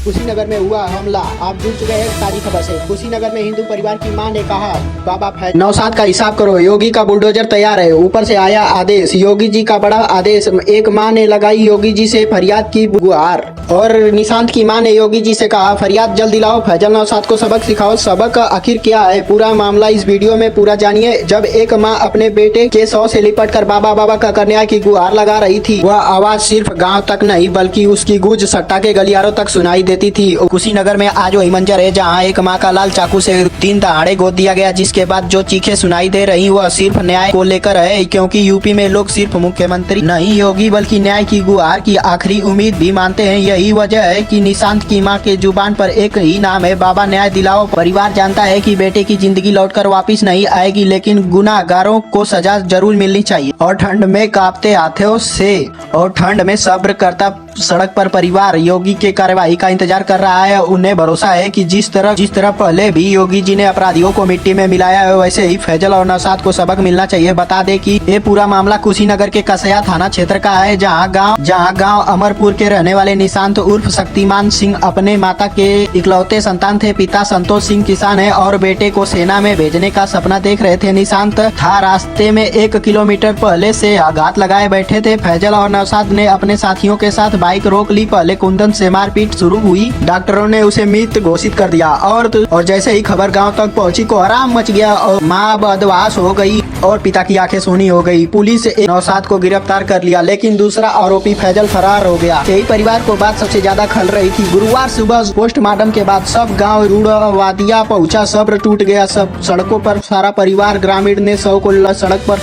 कुशीनगर में हुआ हमला। आप जुड़ चुके हैं ताजी खबर से। कुशीनगर में हिंदू परिवार की मां ने कहा, बाबा फैज नौशाद का हिसाब करो, योगी का बुलडोजर तैयार है। ऊपर से आया आदेश, योगी जी का बड़ा आदेश। एक मां ने लगाई योगी जी से फरियाद की गुहार। और निशांत की मां ने योगी जी से कहा, फरियाद जल्द दिलाओ, फैजल नौशाद को सबक सिखाओ। सबक आखिर क्या है, पूरा मामला इस वीडियो में पूरा जानिए। जब एक मां अपने बेटे के 100 से लिपट कर बाबा बाबा का न्याय की गुहार लगा रही थी, वह आवाज सिर्फ गांव तक नहीं बल्कि उसकी गूंज सट्टा के गलियारों तक सुनाई देती थी। कुशीनगर में आज वही मंजर है जहां एक मां का लाल चाकू से 3 दहाड़े गोद दिया गया, जिसके बाद जो चीखें सुनाई दे रही वह सिर्फ न्याय को लेकर है, क्योंकि यूपी में लोग सिर्फ मुख्यमंत्री नहीं योगी बल्कि न्याय की गुहार की आखिरी उम्मीद भी मानते हैं। यही वजह है कि निशांत की मां के जुबान पर एक ही नाम है, बाबा न्याय दिलाओ। परिवार जानता है कि बेटे की जिंदगी लौटकर वापिस नहीं आएगी, लेकिन गुनाहगारों को सजा जरूर मिलनी चाहिए। और ठंड में कांपते हाथों से और ठंड में सब्र करता सड़क पर परिवार योगी के कार्यवाही का इंतजार कर रहा है। उन्हें भरोसा है कि जिस तरह पहले भी योगी जी ने अपराधियों को मिट्टी में मिलाया है, वैसे ही फैजल और नौशाद को सबक मिलना चाहिए। बता दें कि ये पूरा मामला कुशीनगर के कसया थाना क्षेत्र का है, जहां गांव अमरपुर के रहने वाले निशांत उर्फ शक्तिमान सिंह अपने माता के इकलौते संतान थे। पिता संतोष सिंह किसान है और बेटे को सेना में भेजने का सपना देख रहे थे। निशांत था रास्ते में 1 किलोमीटर पहले से आघात लगाए बैठे थे। फैजल और नौशाद ने अपने साथियों के साथ बाइक रोक ली। पहले कुंदन से मारपीट शुरू हुई, डॉक्टरों ने उसे मृत घोषित कर दिया और जैसे ही खबर गांव तक पहुंची, कोहराम मच गया और मां बदमाश हो गई और पिता की आंखें सोनी हो गई। पुलिस ने नौशाद को गिरफ्तार कर लिया, लेकिन दूसरा आरोपी फैजल फरार हो गया। यही परिवार को बात सबसे ज्यादा खल रही थी। गुरुवार सुबह पोस्टमार्टम के बाद सब गाँव रूढ़वादिया पहुँचा, सब्र टूट गया। सब सड़कों पर सारा परिवार ग्रामीण ने शव को सड़क पर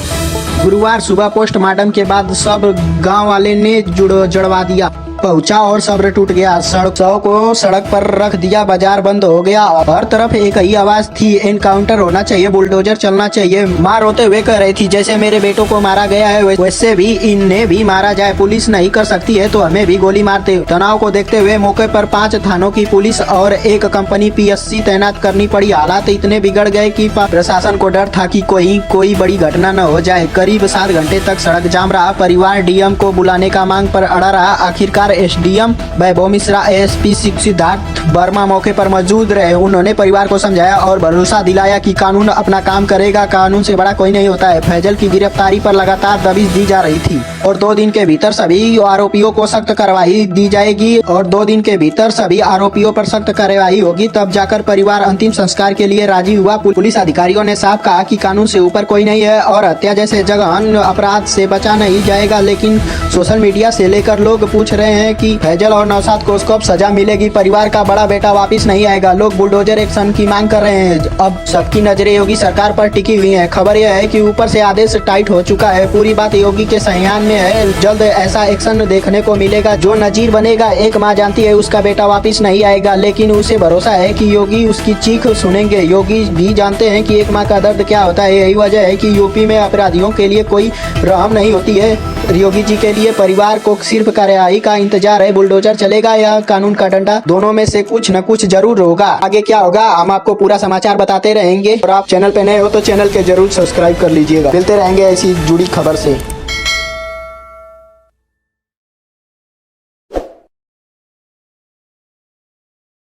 गुरुवार सुबह पोस्टमार्टम के बाद सब गांव वाले ने जड़वा दिया पहुंचा और सब्र टूट गया। शव को सड़क पर रख दिया, बाजार बंद हो गया। हर तरफ एक ही आवाज थी, एनकाउंटर होना चाहिए, बुलडोजर चलना चाहिए। मां रोते हुए कह रही थी, जैसे मेरे बेटों को मारा गया है वैसे भी इन्हें भी मारा जाए। पुलिस नहीं कर सकती है तो हमें भी गोली मारते। तनाव को देखते हुए मौके पर 5 थानों की पुलिस और 1 कंपनी PSC तैनात करनी पड़ी। हालात इतने बिगड़ गए कि प्रशासन को डर था कि कोई बड़ी घटना न हो जाए। करीब 7 घंटे तक सड़क जाम रहा। परिवार DM को बुलाने का मांग पर अड़ा रहा। आखिरकार SDM वैभव मिश्रा, ASP सिद्धार्थ वर्मा मौके पर मौजूद रहे। उन्होंने परिवार को समझाया और भरोसा दिलाया कि कानून अपना काम करेगा, कानून से बड़ा कोई नहीं होता है। फैजल की गिरफ्तारी पर लगातार दबिश दी जा रही थी और 2 दिन के भीतर सभी आरोपियों को सख्त कार्रवाई दी जाएगी और 2 दिन के भीतर सभी आरोपियों पर सख्त कार्रवाई होगी, तब जाकर परिवार अंतिम संस्कार के लिए राजी हुआ। पुलिस अधिकारियों ने साफ कहा कि कानून से ऊपर कोई नहीं है और हत्या जैसे जघन्य अपराध से बचा नहीं जाएगा। लेकिन सोशल मीडिया से लेकर लोग पूछ रहे हैं कि फैजल और नौशाद को कब सजा मिलेगी। परिवार का बड़ा बेटा वापिस नहीं आएगा। लोग बुलडोजर एक्शन की मांग कर रहे हैं। अब सबकी नजरें योगी सरकार पर टिकी हुई हैं। खबर यह है कि ऊपर से आदेश टाइट हो चुका है, पूरी बात योगी के संज्ञान में है। जल्द ऐसा एक्शन देखने को मिलेगा जो नजीर बनेगा। एक माँ जानती है उसका बेटा वापिस नहीं आएगा, लेकिन उसे भरोसा है कि योगी उसकी चीख सुनेंगे। योगी भी जानते हैं कि एक माँ का दर्द क्या होता है। यही वजह है कि यूपी में अपराधियों के लिए कोई रहम नहीं होती है। योगी जी के लिए परिवार को सिर्फ कार्रवाई का इंतजार है। बुलडोजर चलेगा या कानून का डंडा, दोनों में से कुछ न कुछ जरूर होगा। आगे क्या होगा हम आपको पूरा समाचार बताते रहेंगे और आप चैनल पे नए हो तो चैनल के जरूर सब्सक्राइब कर लीजिएगा। मिलते रहेंगे ऐसी जुड़ी खबर से।